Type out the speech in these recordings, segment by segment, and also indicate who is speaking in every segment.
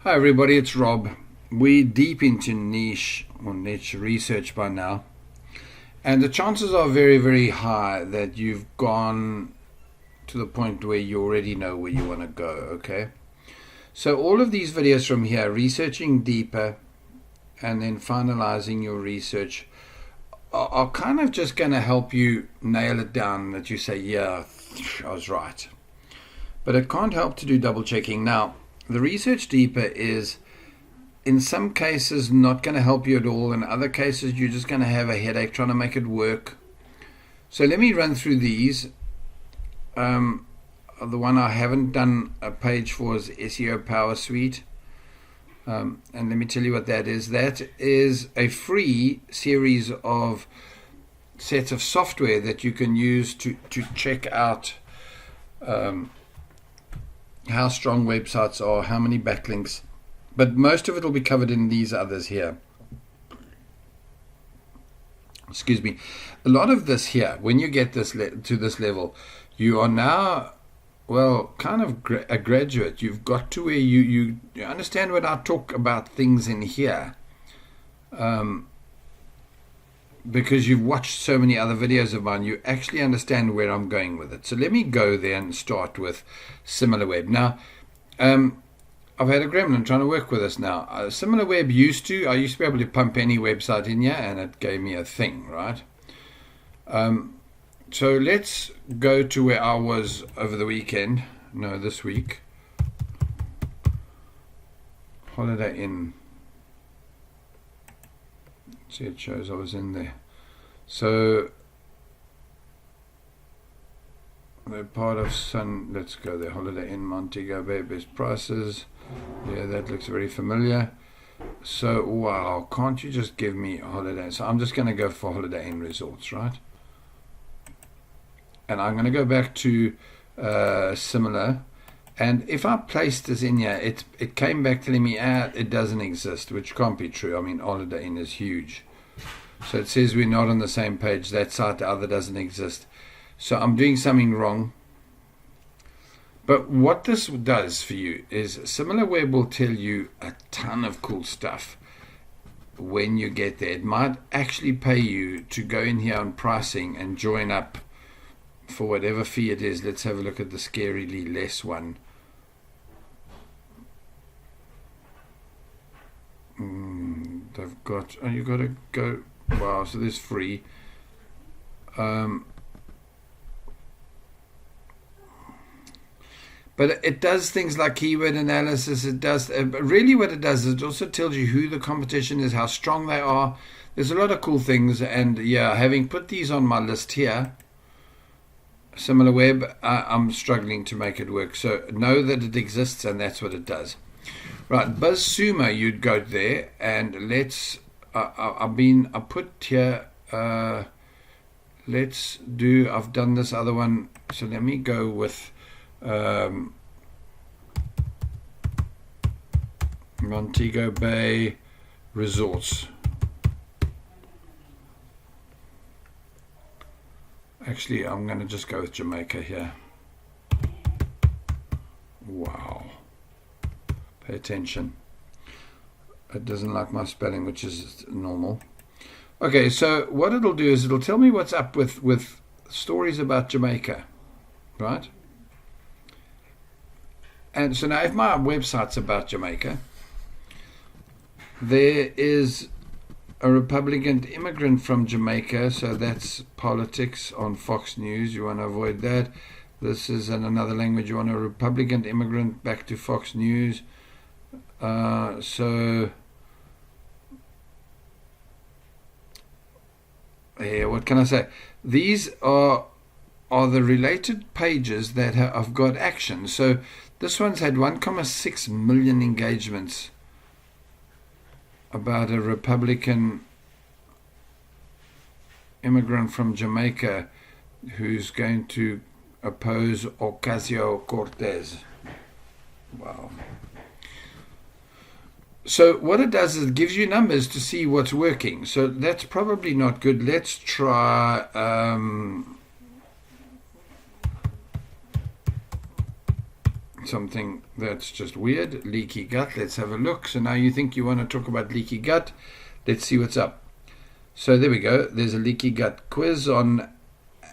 Speaker 1: Hi everybody, it's Rob. We're deep into niche or niche research by now, and the chances are very, very high that you've gone to the point where you already know where you want to go, okay? So all of these videos from here, researching deeper and then finalizing your research, are kind of just going to help you nail it down that you say, yeah, I was right. But it can't help to do double checking. Now, the research deeper is in some cases not going to help you at all. In other cases, you're just going to have a headache trying to make it work. So let me run through these. The one I haven't done a page for is Seo Powersuite. And let me tell you what that is. That is a free series of sets of software that you can use to check out how strong websites are, how many backlinks. But most of it will be covered in these others here. Excuse me. A lot of this here, when you get this to this level, you are now, well, kind of a graduate. You've got to where you understand when I talk about things in here, because you've watched so many other videos of mine, you actually understand where I'm going with it. So let me go there and start with SimilarWeb. Now, I've had a gremlin trying to work with us now. SimilarWeb I used to be able to pump any website in here and it gave me a thing, right? So let's go to where I was over the weekend. No, this week. Holiday Inn. See, it shows I was in there. So we're part of Sun. Let's go there. Holiday Inn Montego Bay, best prices. Yeah, that looks very familiar. So wow, can't you just give me a holiday? So I'm just going to go for Holiday Inn Resorts, right? And I'm going to go back to similar. And if I placed this in here, it came back telling me it doesn't exist, which can't be true. I mean, Holiday Inn is huge. So it says we're not on the same page. That site, the other, doesn't exist. So I'm doing something wrong. But what this does for you is SimilarWeb will tell you a ton of cool stuff when you get there. It might actually pay you to go in here on pricing and join up for whatever fee it is. Let's have a look at the scarily less one. They've got, you got to go, wow, so there's free. But it does things like keyword analysis. It does, really what it does is it also tells you who the competition is, how strong they are. There's a lot of cool things. And yeah, having put these on my list here, SimilarWeb, I'm struggling to make it work. So know that it exists and that's what it does. Right, BuzzSumo, you'd go there and let's, I put here, let's do, I've done this other one. So let me go with, Montego Bay Resorts. Actually, I'm going to just go with Jamaica here. Wow. Pay attention. It doesn't like my spelling, which is normal. Okay, so what it'll do is it'll tell me what's up with stories about Jamaica, right? And so now if my website's about Jamaica, there is a Republican immigrant from Jamaica, so that's politics on Fox News. You want to avoid that. This is in another language. You want a Republican immigrant back to Fox News. So yeah, what can I say? These are the related pages that have got action. So this one's had 1.6 million engagements about a Republican immigrant from Jamaica who's going to oppose Ocasio-Cortez. Wow. So what it does is it gives you numbers to see what's working. So that's probably not good. Let's try something that's just weird. Leaky gut. Let's have a look. So now you think you want to talk about leaky gut. Let's see what's up. So there we go. There's a leaky gut quiz on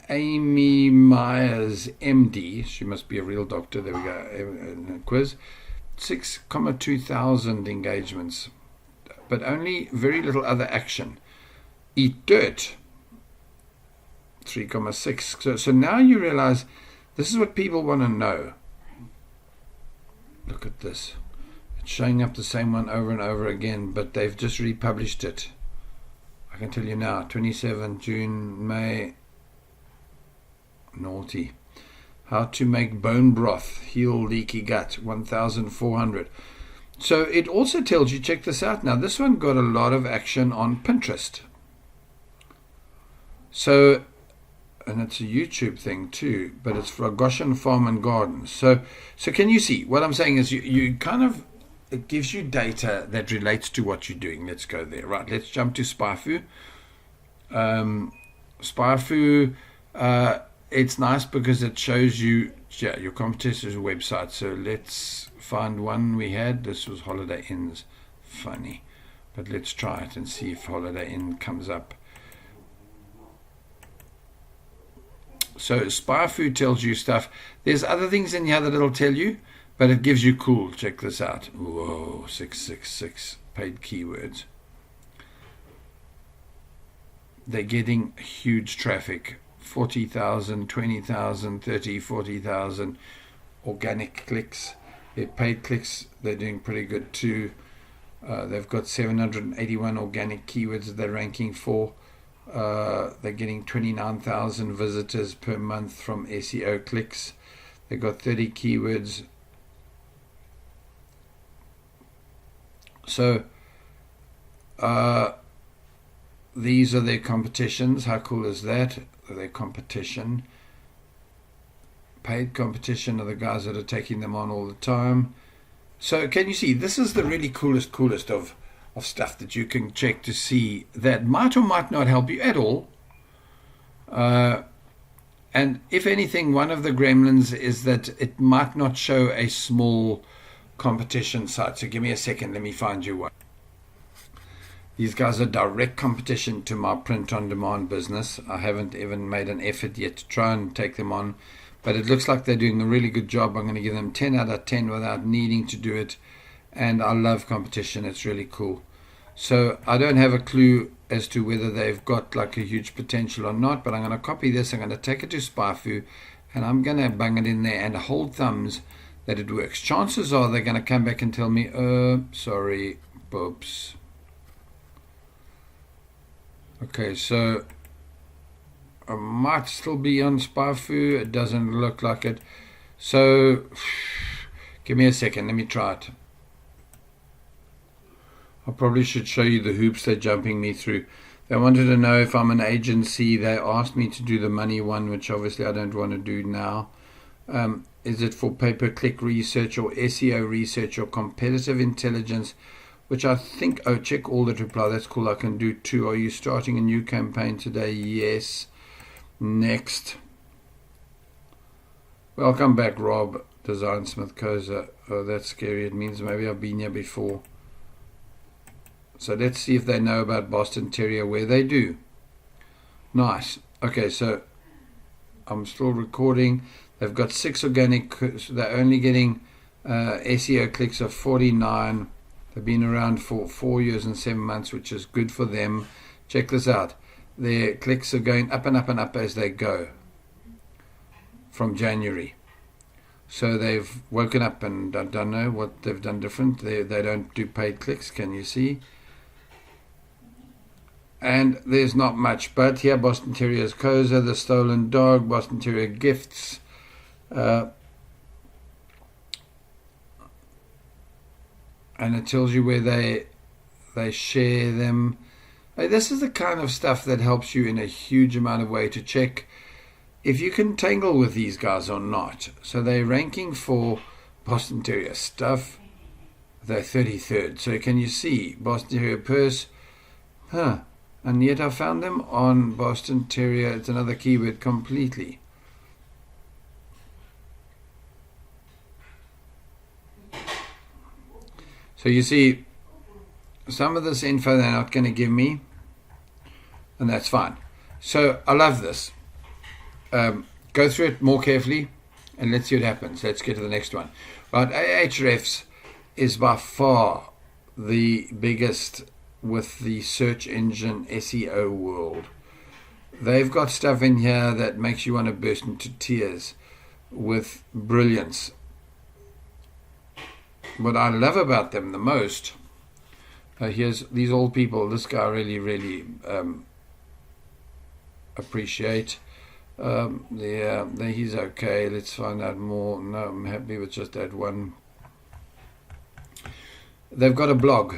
Speaker 1: Amy Myers, MD. She must be a real doctor. There we go. Quiz. 6,2 thousand engagements, but only very little other action. Eat dirt. 3,6. So now you realize this is what people want to know. Look at this. It's showing up the same one over and over again, but they've just republished it. I can tell you now, 27 June, May. Naughty. How to make bone broth, heal leaky gut, 1,400. So it also tells you, check this out now, this one got a lot of action on Pinterest. So, and it's a YouTube thing too, but it's for Goshen Farm and Gardens. So can you see, what I'm saying is you kind of, it gives you data that relates to what you're doing. Let's go there. Right, let's jump to SpyFu. SpyFu, it's nice because it shows you your competitor's website. So let's find one we had. This was Holiday Inns. Funny. But let's try it and see if Holiday Inn comes up. So SpyFu tells you stuff. There's other things in here that it'll tell you, but it gives you cool. Check this out. Whoa, 666 paid keywords. They're getting huge traffic. 40,000, 20,000, 30, 40,000 organic clicks. Their paid clicks, they're doing pretty good too. They've got 781 organic keywords that they're ranking for. They're getting 29,000 visitors per month from SEO clicks. They've got 30 keywords. So these are their competitions. How cool is that? Their competition. Paid competition are the guys that are taking them on all the time. So can you see, this is the really coolest of stuff that you can check to see that might or might not help you at all. And if anything, one of the gremlins is that it might not show a small competition site. So give me a second, let me find you one. These guys are direct competition to my print-on-demand business. I haven't even made an effort yet to try and take them on, but it looks like they're doing a really good job. I'm going to give them 10 out of 10 without needing to do it, and I love competition. It's really cool. So I don't have a clue as to whether they've got like a huge potential or not, but I'm going to copy this. I'm going to take it to SpyFu, and I'm going to bang it in there and hold thumbs that it works. Chances are they're going to come back and tell me, sorry, boops. Okay, so I might still be on SpyFu. It doesn't look like it. So give me a second. Let me try it. I probably should show you the hoops they're jumping me through. They wanted to know if I'm an agency. They asked me to do the money one, which obviously I don't want to do now. Is it for pay-per-click research or SEO research or competitive intelligence? Which I think, check all that reply. That's cool. I can do two. Are you starting a new campaign today? Yes. Next. Welcome back, Rob. Design Smith Koza. Oh, that's scary. It means maybe I've been here before. So let's see if they know about Boston Terrier, where they do. Nice. Okay, so I'm still recording. They've got 6 organic. So they're only getting SEO clicks of 49. They've been around for 4 years and 7 months, which is good for them. Check this out. Their clicks are going up and up and up as they go from January. So they've woken up, and I don't know what they've done different. They don't do paid clicks, can you see? And there's not much. But here, Boston Terrier's Koza, the stolen dog, Boston Terrier gifts. And it tells you where they share them. This is the kind of stuff that helps you in a huge amount of way to check if you can tangle with these guys or not. So they're ranking for Boston Terrier stuff. They're 33rd. So can you see Boston Terrier purse? And yet I found them on Boston Terrier. It's another keyword completely. So you see, some of this info they're not going to give me, and that's fine. So I love this. Go through it more carefully, and let's see what happens. Let's get to the next one. Right, Ahrefs is by far the biggest with the search engine SEO world. They've got stuff in here that makes you want to burst into tears with brilliance. What I love about them the most, here's these old people. This guy really appreciate. He's okay. Let's find out more. No, I'm happy with just that one. They've got a blog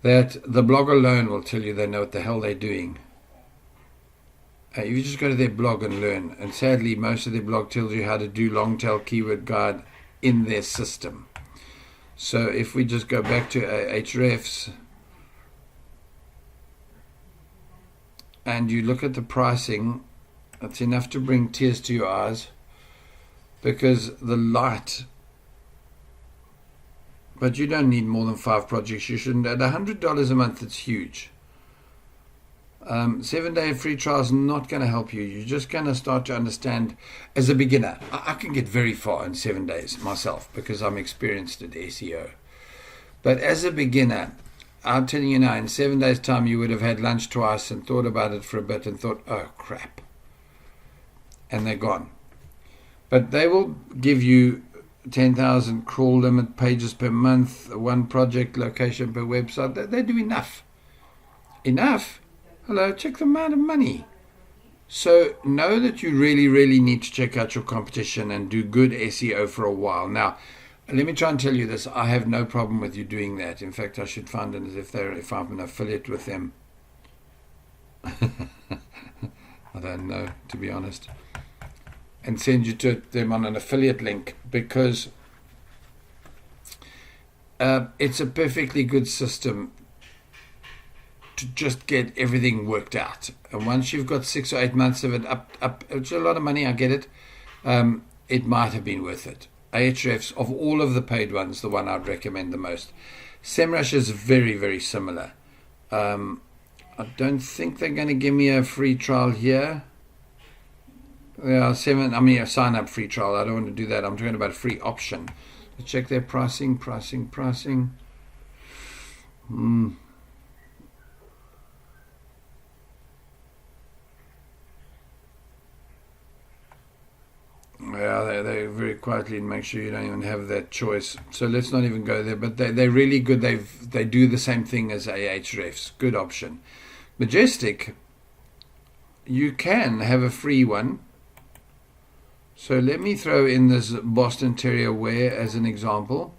Speaker 1: that the blog alone will tell you they know what the hell they're doing. If you just go to their blog and learn, and sadly most of their blog tells you how to do long tail keyword guide in their system. So if we just go back to Ahrefs and you look at the pricing, it's enough to bring tears to your eyes, because the light, but you don't need more than 5 projects. You shouldn't. At $100 a month, it's huge. 7-day free trial is not going to help you. You're just going to start to understand as a beginner. I can get very far in 7 days myself because I'm experienced at SEO. But as a beginner, I'm telling you now, in 7 days' time, you would have had lunch twice and thought about it for a bit and thought, oh, crap. And they're gone. But they will give you 10,000 crawl limit pages per month, 1 project location per website. They do enough. Enough? Hello, check the amount of money. So know that you really need to check out your competition and do good SEO for a while. Now, let me try and tell you this. I have no problem with you doing that. In fact, I should find it if I'm an affiliate with them. I don't know, to be honest. And send you to them on an affiliate link, because it's a perfectly good system to just get everything worked out. And once you've got 6 or 8 months of it up, it's a lot of money, I get it. It might have been worth it. Ahrefs, of all of the paid ones, the one I'd recommend the most. SEMrush is very similar. I don't think they're going to give me a free trial here. Yeah, a sign up free trial. I don't want to do that. I'm talking about a free option. Let's check their pricing. Yeah, they very quietly make sure you don't even have that choice. So let's not even go there. But they're really good. They do the same thing as Ahrefs. Good option. Majestic, you can have a free one. So let me throw in this Boston Terrier wear as an example.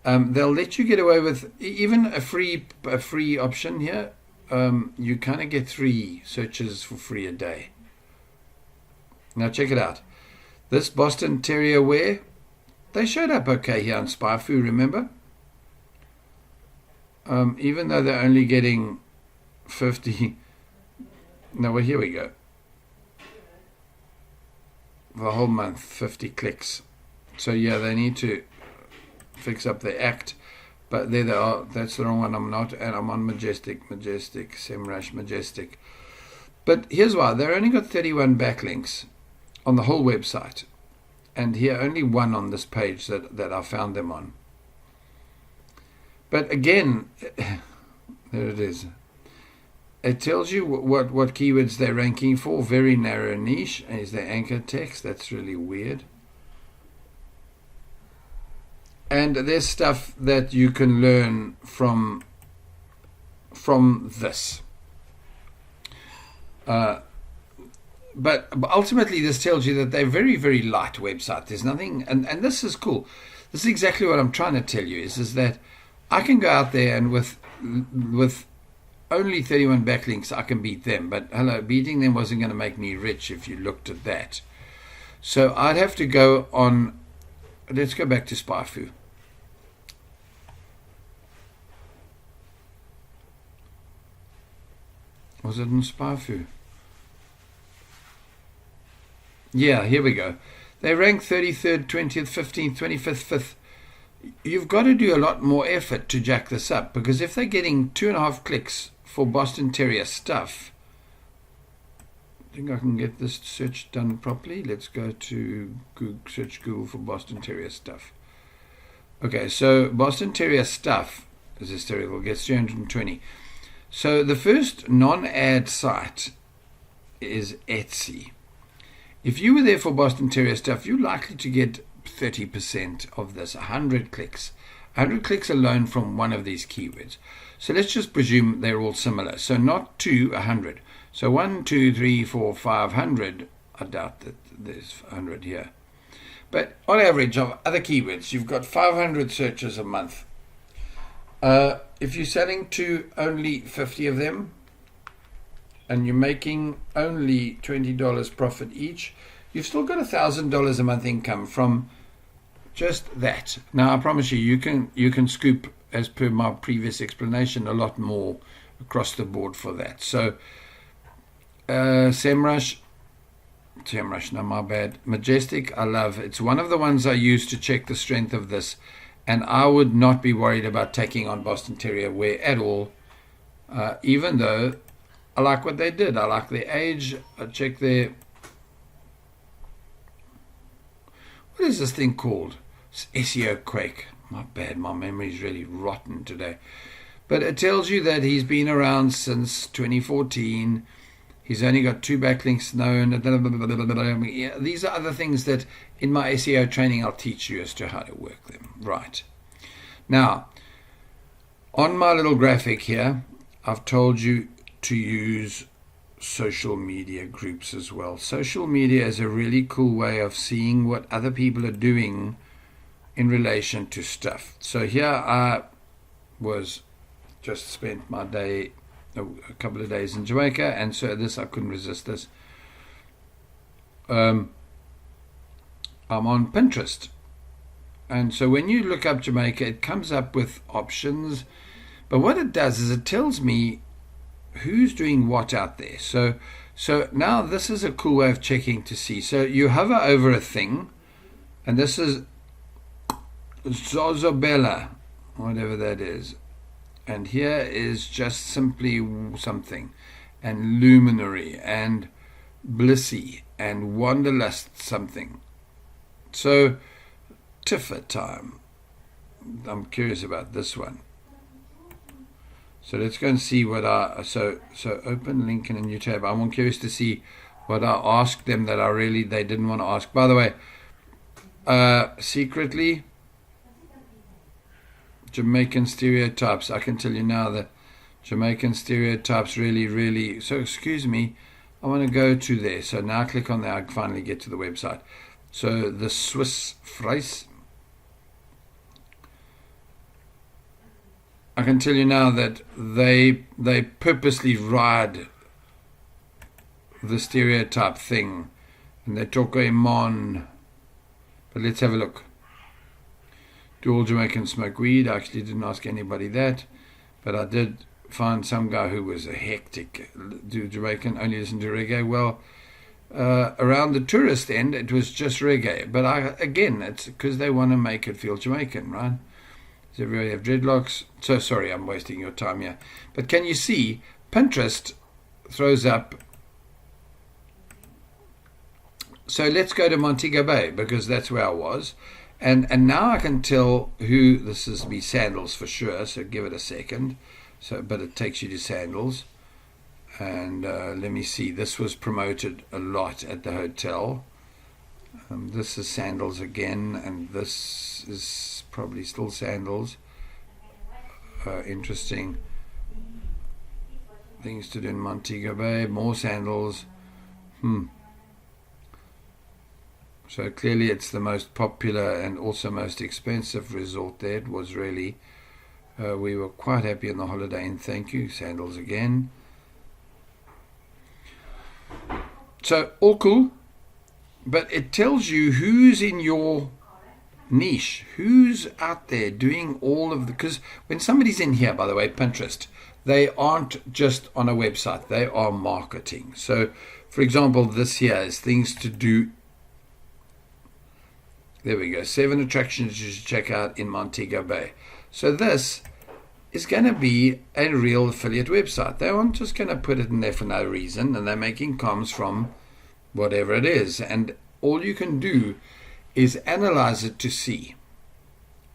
Speaker 1: They'll let you get away with even a free option here. You kind of get 3 searches for free a day. Now check it out. This Boston Terrier wear, they showed up okay here on SpyFu, remember? Even though they're only getting 50. No, well, here we go. The whole month, 50 clicks. So yeah, they need to fix up their act. But there they are. That's the wrong one. I'm not. And I'm on Majestic, SEMrush, Majestic. But here's why. They've only got 31 backlinks on the whole website. And here, only 1 on this page that I found them on. But again, there it is. It tells you what keywords they're ranking for. Very narrow niche. Is their anchor text. That's really weird. And there's stuff that you can learn from this. But ultimately, this tells you that they're very light website. There's nothing, and this is cool. This is exactly what I'm trying to tell you. Is that I can go out there and with only 31 backlinks, I can beat them. But hello, beating them wasn't going to make me rich if you looked at that. So I'd have to go on. Let's go back to SpyFu. Was it in SpyFu? Yeah, here we go. They rank 33rd, 20th, 15th, 25th, 5th. you've got to do a lot more effort to jack this up, because if they're getting 2.5 clicks for Boston Terrier stuff, I think I can get this search done properly. Let's go to Google, search Google for Boston Terrier stuff. Okay, so Boston Terrier stuff is hysterical, gets 320. So the first non-ad site is Etsy. If you were there for Boston Terrier stuff, you're likely to get 30% of this, 100 clicks. 100 clicks alone from one of these keywords. So let's just presume they're all similar. So not 100. So 1, 2, 3, 4, 500. I doubt that there's 100 here. But on average of other keywords, you've got 500 searches a month. If you're selling to only 50 of them, and you're making only $20 profit each, you've still got $1,000 a month income from just that. Now, I promise you, you can scoop, as per my previous explanation, a lot more across the board for that. So, SEMrush, no, my bad. Majestic, I love. It's one of the ones I use to check the strength of this, and I would not be worried about taking on Boston Terrier wear at all, even though I like what they did. I like their age. I check their... What is this thing called? It's SEO Quake. My bad, my memory's really rotten today. But it tells you that he's been around since 2014. He's only got 2 backlinks known. These are other things that in my SEO training I'll teach you as to how to work them. Right. Now, on my little graphic here, I've told you to use social media groups as well. Social media is a really cool way of seeing what other people are doing in relation to stuff. So here I was just spent my day, a couple of days in Jamaica, and so this, I couldn't resist this. I'm on Pinterest, and so when you look up Jamaica, it comes up with options, but what it does is it tells me who's doing what out there. So now this is a cool way of checking to see. So you hover over a thing, and this is Zozobella, whatever that is, and here is just simply something, and Luminary, and Blissy, and Wanderlust something. So Tiffer time. I'm curious about this one. So let's go and see what so open link in a new tab. I'm curious to see what I asked them that they didn't want to ask. By the way, secretly, Jamaican stereotypes. I can tell you now that Jamaican stereotypes really. So excuse me, I want to go to there. So now I click on there. I finally get to the website. So the Swiss Fries. I can tell you now that they purposely ride the stereotype thing, and they talk a mon. But let's have a look. Do all Jamaicans smoke weed? I actually didn't ask anybody that, but I did find some guy who was a hectic. Do Jamaican only listen to reggae? Well, around the tourist end, it was just reggae. But again, it's because they want to make it feel Jamaican, right? Does everybody have dreadlocks? So sorry, I'm wasting your time here. But can you see, Pinterest throws up. So let's go to Montego Bay, because that's where I was. And now I can tell who this is. Be sandals for sure, so give it a second. But it takes you to sandals. And let me see, this was promoted a lot at the hotel. This is sandals again, and this is probably still sandals. Interesting things to do in Montego Bay. More sandals. So clearly it's the most popular and also most expensive resort there. It was really. We were quite happy on the Holiday Inn. Thank you. Sandals again. So all cool. But it tells you who's in your niche, who's out there doing all of the, because when somebody's in here, by the way, Pinterest, they aren't just on a website, they are marketing. So for example, this here is things to do There we go. 7 attractions you should check out in Montego Bay. So this is going to be a real affiliate website. They aren't just going to put it in there for no reason, and they're making comms from whatever it is. And all you can do is analyze it to see.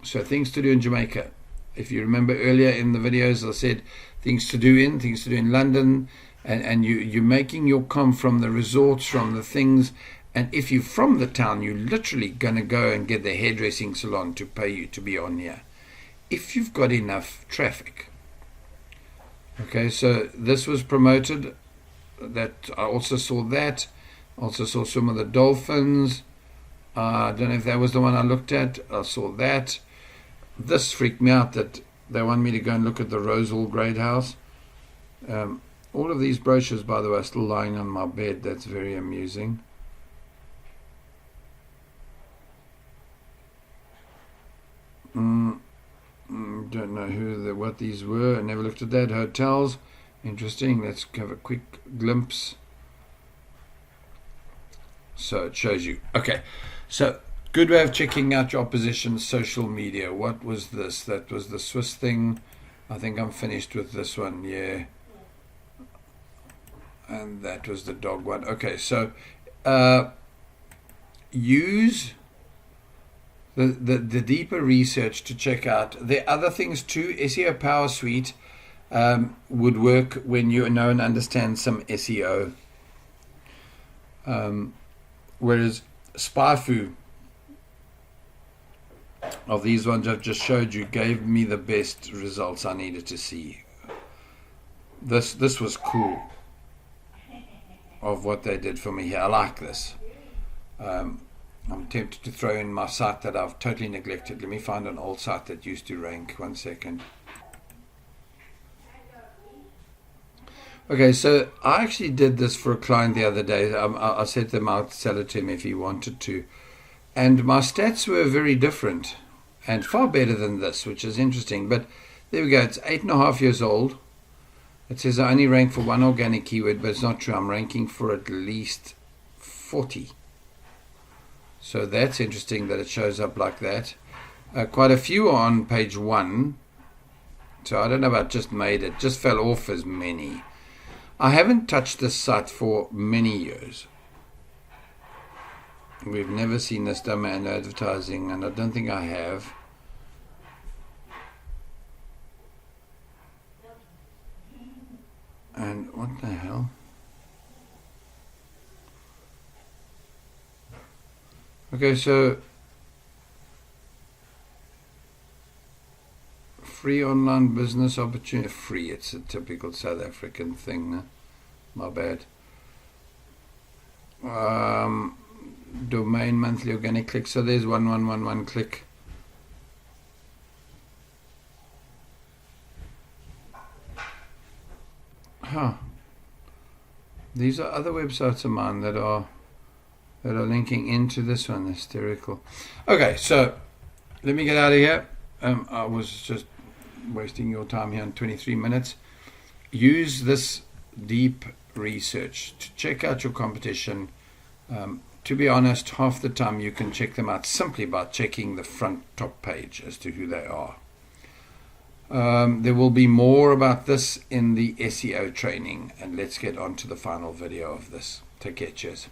Speaker 1: So things to do in Jamaica. If you remember earlier in the videos, I said things to do in London, and you're making your comm from the resorts, from the things. And if you're from the town, you're literally going to go and get the hairdressing salon to pay you to be on here, if you've got enough traffic. Okay, so this was promoted. That I also saw that. Also saw some of the dolphins. I don't know if that was the one I looked at. I saw that. This freaked me out that they want me to go and look at the Rosal Great House. All of these brochures, by the way, are still lying on my bed. That's very amusing. Don't know what these were. I never looked at that. Hotels. Interesting. Let's have a quick glimpse. So it shows you. Okay. So good way of checking out your opposition's social media. What was this? That was the Swiss thing. I think I'm finished with this one. Yeah. And that was the dog one. Okay. So use the deeper research to check out. There are other things too. Seo Powersuite would work when you know and understand some SEO. Whereas SpyFu, of these ones I've just showed you, gave me the best results I needed to see. This was cool of what they did for me here. I like this. I'm tempted to throw in my site that I've totally neglected. Let me find an old site that used to rank. 1 second. Okay, so I actually did this for a client the other day. I said to him I'd sell it to him if he wanted to. And my stats were very different and far better than this, which is interesting. But there we go. It's 8.5 years old. It says I only rank for one organic keyword, but it's not true. I'm ranking for at least 40. So that's interesting that it shows up like that. Quite a few are on page 1. So I don't know about just made it. Just fell off as many. I haven't touched this site for many years. We've never seen this domain advertising, and I don't think I have. And what the hell? Okay, so free online business opportunity. Free, it's a typical South African thing. Huh? My bad. Domain monthly organic click. So there's 1111 click. Huh. These are other websites of mine that are linking into this one. Hysterical. Okay, so let me get out of here. I was just wasting your time here in 23 minutes. Use this deep research to check out your competition. To be honest, half the time you can check them out simply by checking the front top page as to who they are. There will be more about this in the SEO training, and let's get on to the final video of this. Take care. Cheers.